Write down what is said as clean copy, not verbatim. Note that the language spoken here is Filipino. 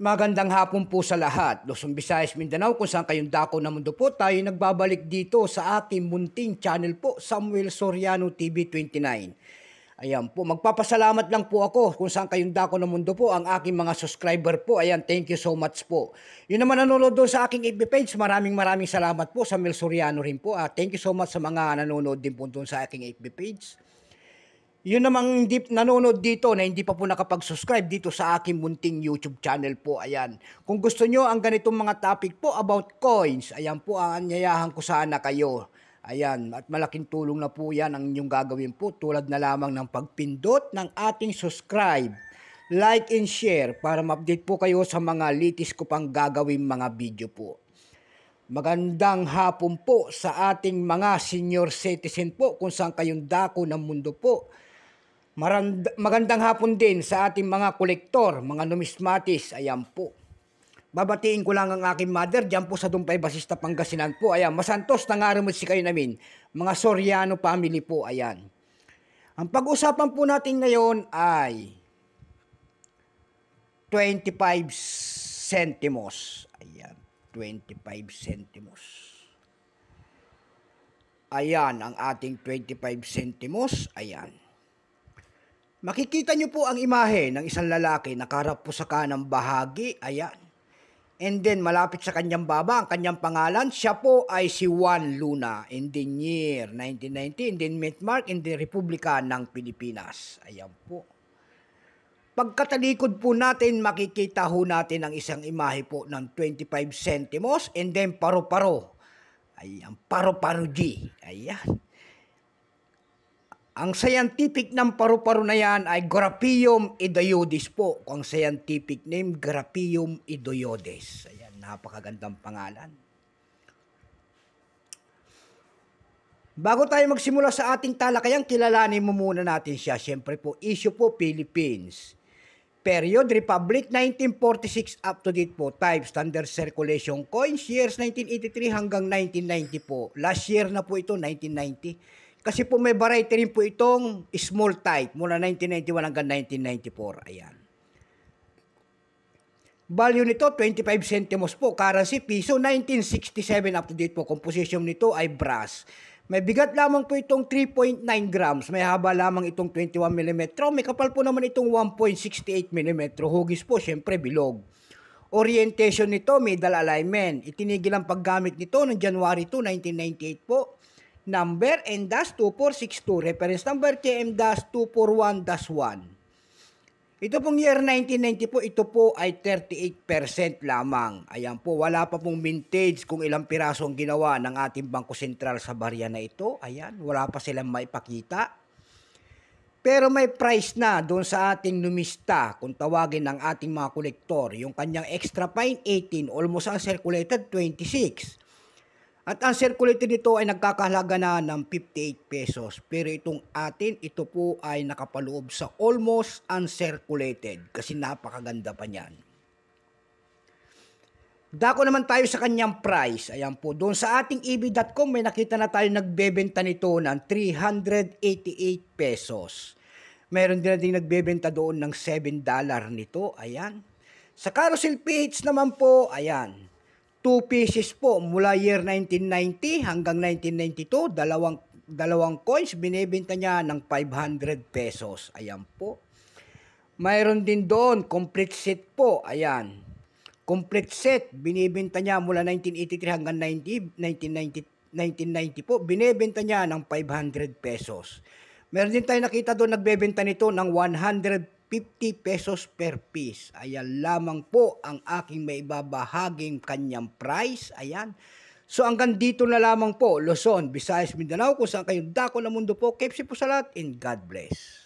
Magandang hapon po sa lahat. Luzon, Visayas, Mindanao, kung saan kayong dako na mundo po, tayo nagbabalik dito sa ating munting channel po, Samuel Soriano TV 29. Ayan po, magpapasalamat lang po ako kung saan kayong dako na mundo po, ang aking mga subscriber po. Ayan, thank you so much po. Yun naman nanonood doon sa aking FB page, maraming salamat po, Samuel Soriano rin po. Thank you so much sa mga nanonood din po doon sa aking FB page. Yun namang hindi nanonood dito na hindi pa po nakapag-subscribe dito sa aking munting YouTube channel po. Ayan. Kung gusto nyo ang ganitong mga topic po about coins, ayan po ang anyayahan ko sana kayo. Ayan. At malaking tulong na po yan ang inyong gagawin po tulad na lamang ng pagpindot ng ating subscribe, like and share para ma-update po kayo sa mga latest ko pang gagawin mga video po. Magandang hapon po sa ating mga senior citizen po kung saan kayong dako ng mundo po. Magandang hapon din sa ating mga kolektor, mga numismatis, ayan po. Babatiin ko lang ang aking mother, dyan po sa Dumpay, Basista, Pangasinan po, ayan. Masantos na nga si kayo namin, mga Soriano family po, ayan. Ang pag-usapan po natin ngayon ay 25 centimos, ayan, 25 centimos. Ayan, ang ating 25 centimos, ayan. Makikita nyo po ang imahe ng isang lalaki nakaharap po sa kanang bahagi. Ayan. And then malapit sa kanyang baba, ang kanyang pangalan, siya po ay si Juan Luna in the year 1990, in the Mark in the Republika ng Pilipinas. Ayan po. Pagkatalikod po natin, makikita ho natin ang isang imahe po ng 25 centimos and then paro-paro. Ayan, paro-paro G. Ayan. Ang scientific ng paru-paro na yan ay Graphium idioides po. Ang scientific name, Graphium idioides. Ayan, napakagandang pangalan. Bago tayo magsimula sa ating talakayan, kilalanin mo muna natin siya. Siyempre po, issue po, Philippines. Period, Republic, 1946 up to date po. Type, standard circulation coins, years 1983 hanggang 1990 po. Last year na po ito, 1990. Kasi po may variety rin po itong small type mula 1991 hanggang 1994. Ayan. Value nito 25 centimos po. Currency piso 1967 up to date po. Composition nito ay brass. May bigat lamang po itong 3.9 grams. May haba lamang itong 21 mm. May kapal po naman itong 1.68 mm. Hugis po syempre bilog. Orientation nito middle alignment. Itinigil ang paggamit nito noong January 2, 1998 po. Number N-2462, reference number KM-241-1. Ito pong year 1990 po, ito po ay 38% lamang. Ayan po, wala pa pong mintage kung ilang piraso ang ginawa ng ating Bangko Sentral sa barya na ito. Ayan, wala pa silang maipakita. Pero may price na doon sa ating numista kung tawagin ng ating mga kolektor. Yung kanyang extra fine 18, almost uncirculated 26. At ang circulated nito ay nagkakahalaga na ng 58 pesos. Pero itong atin, ito po ay nakapaloob sa almost uncirculated kasi napakaganda pa niyan. Dako naman tayo sa kanyang price. Ayan po, doon sa ating eb.com may nakita na tayo nagbebenta nito ng 388 pesos. Meron din nagbebenta doon ng $7 nito. Ayan. Sa Carousel PH naman po, ayan. 2 pieces po mula year 1990 hanggang 1992, dalawang coins, binibenta niya ng 500 pesos. Ayan po. Mayroon din doon, complete set po. Ayan. Complete set, binibenta niya mula 1983 hanggang 1990 po, binibenta niya ng 500 pesos. Meron din tayo nakita doon, nagbebenta nito ng 150 pesos per piece. Ayan lamang po ang aking maibabahaging kanyang price. Ayan. So hanggang dito na lamang po, Luzon, Visayas, Mindanao, kung saan kayong dako na mundo po. Keep safe po sa lahat and God bless.